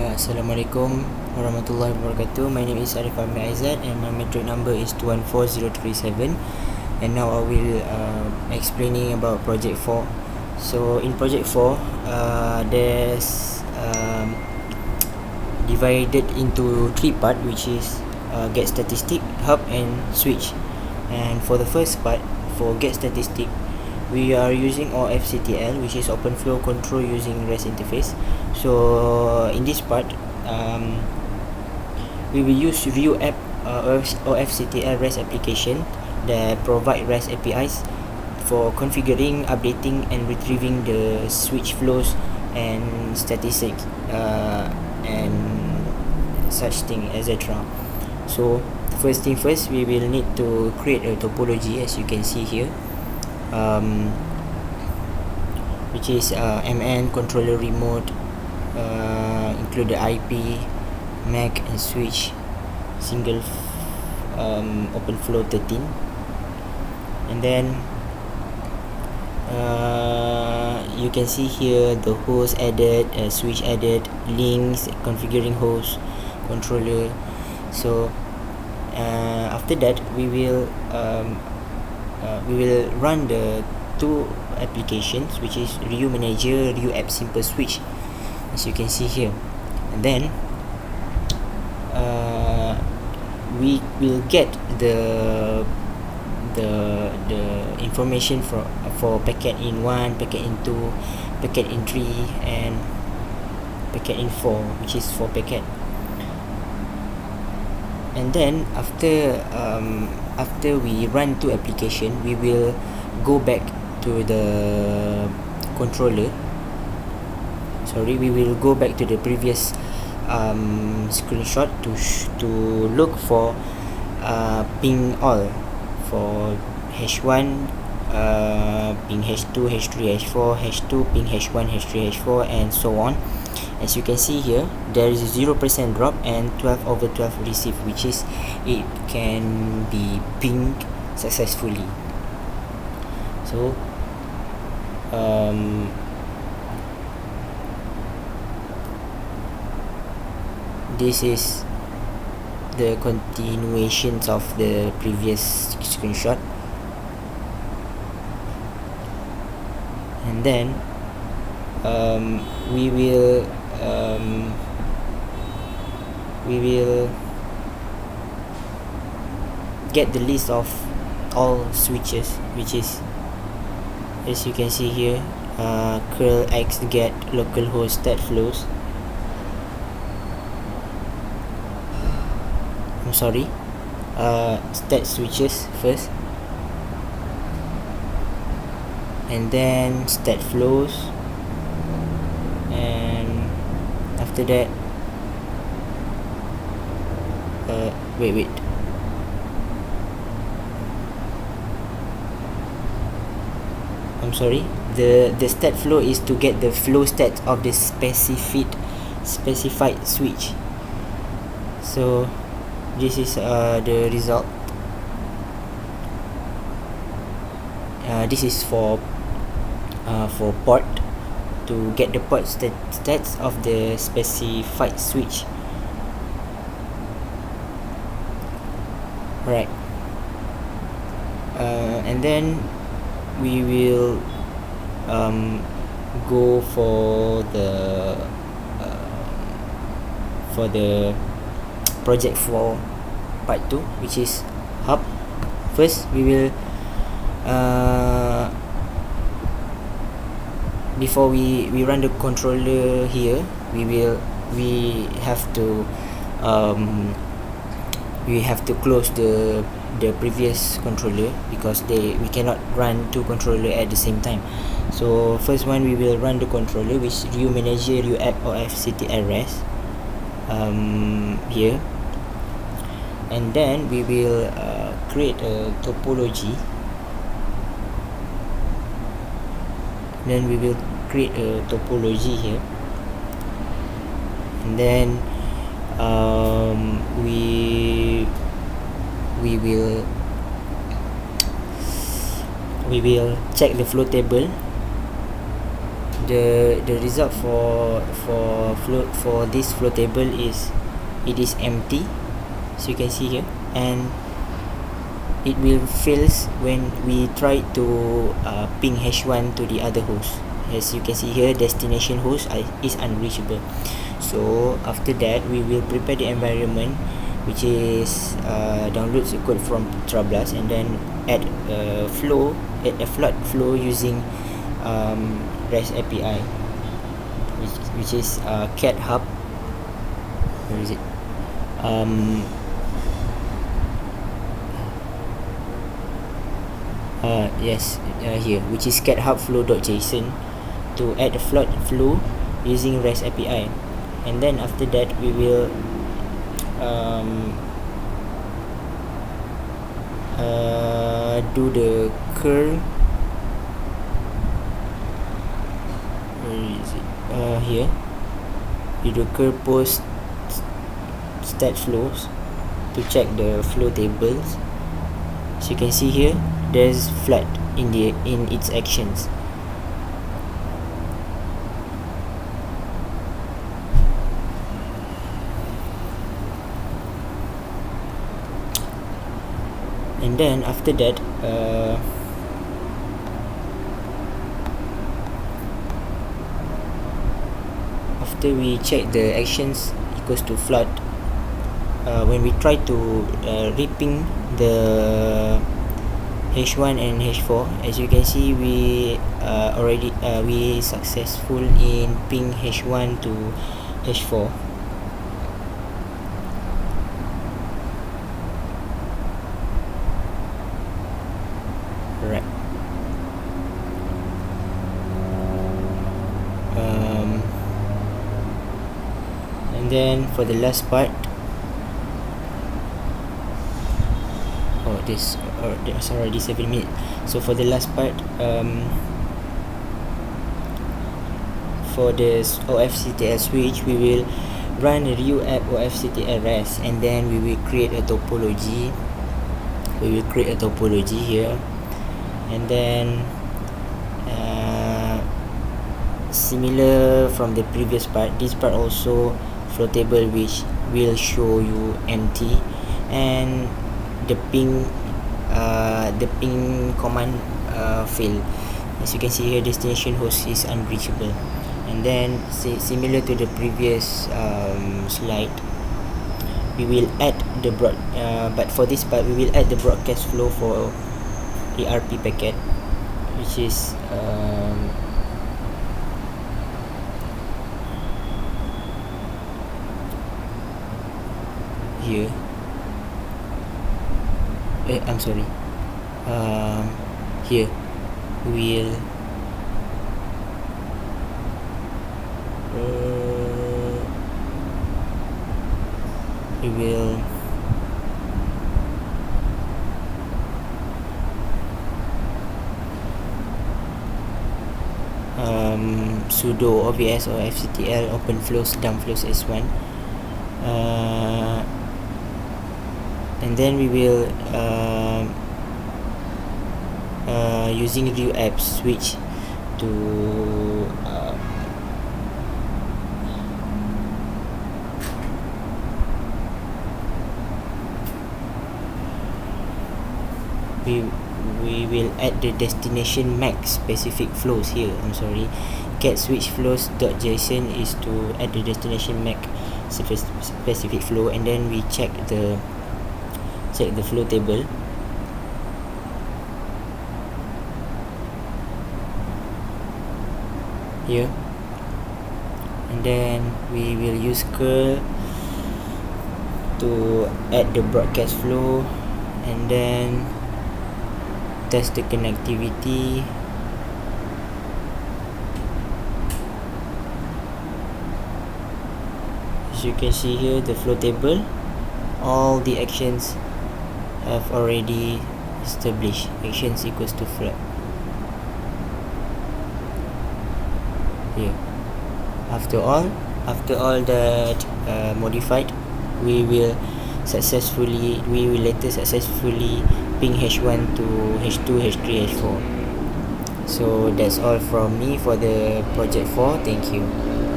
Assalamualaikum warahmatullahi wabarakatuh. My name is Arif Ahmed Aizat and my metric number is 214037. And now I will explaining about project 4. So in project 4, there's divided into 3 part, which is get statistic, hub and switch. And for the first part, for get statistic, we are using OFCTL, which is open flow control using REST interface. So in this part, we will use View app OFCTL REST application that provide REST APIs for configuring, updating and retrieving the switch flows and statistics and such thing, etc. So first thing first, we will need to create a topology, as you can see here, which is MN controller remote, include the IP, MAC and switch, single open flow 13, and then you can see here the host added, switch added, links, configuring host, controller. So after that, we will run the two applications, which is Ryu Manager, Ryu App Simple Switch, as you can see here. And then we will get the information for packet in 1, packet in 2, packet in 3 and packet in 4, which is 4 packet. And then after we run two application, we will go back to the controller. We will go back to the previous screenshot to look for ping all for H1, ping H2, H3, H4, H2, ping H1, H3, H4 and so on. As you can see here, there is a 0% drop and 12/12 receive, which is it can be pinged successfully. So this is the continuations of the previous screenshot. And then we will get the list of all switches, which is, as you can see here, curl x get localhost stat flows. Stat switches first, and then stat flows, and after that wait I'm sorry, the stat flow is to get the flow stats of the specified switch. So this is the result. This is for port, to get the port stats of the specified switch. Right. And then we will go for the project 4 part 2, which is hub. First, we will before we run the controller here, we have to close the previous controller, because we cannot run two controller at the same time. So first one, we will run the controller, which Ryu Manager, Ryu App or FCTL REST here, and then we will create a topology. Then we will create a topology here, and then we will check the flow table the result for this flow table is it is empty, so you can see here, and it will fails when we try to ping hash1 to the other host. As you can see here, destination host is unreachable. So after that, we will prepare the environment, which is download the code from Trablus, and then add a flood flow using REST API, which is cat hub. Where is it? Yes, here, which is cat hub flow.json, to add a flood flow using REST API. And then after that, we will do the curl. Where is it? Here, we do curl post stat flows to check the flow tables. So you can see here, there's flood in its actions. And then after that, after we check the actions equals to flood, when we try to reping the H1 and H4, as you can see, we we successful in ping H1 to H4. Right. And then for the last part, this already 7 minutes. So for the last part, for this OFCTL switch, we will run a reu app OFCTL REST, and then we will create a topology. Here, and then similar from the previous part, this part also flow table, which will show you empty, and the ping command fail. As you can see here, destination host is unreachable. And then similar to the previous slide, we will add the but for this part, we will add the broadcast flow for the RP packet, which is here. I'm sorry. Here we will sudo obs or fctl open flows dump flows s1, and then we will using reu app switch to we will add the destination MAC specific flows here. I'm sorry, get switch flows.json is to add the destination MAC specific flow, and then we check the flow table. Here, and then we will use curl to add the broadcast flow, and then test the connectivity. As you can see here, the flow table, all the actions have already established. Actions equals to flood. Here, after all that modified, we will later successfully ping H1 to H2, H3, H4. So that's all from me for the project 4. Thank you.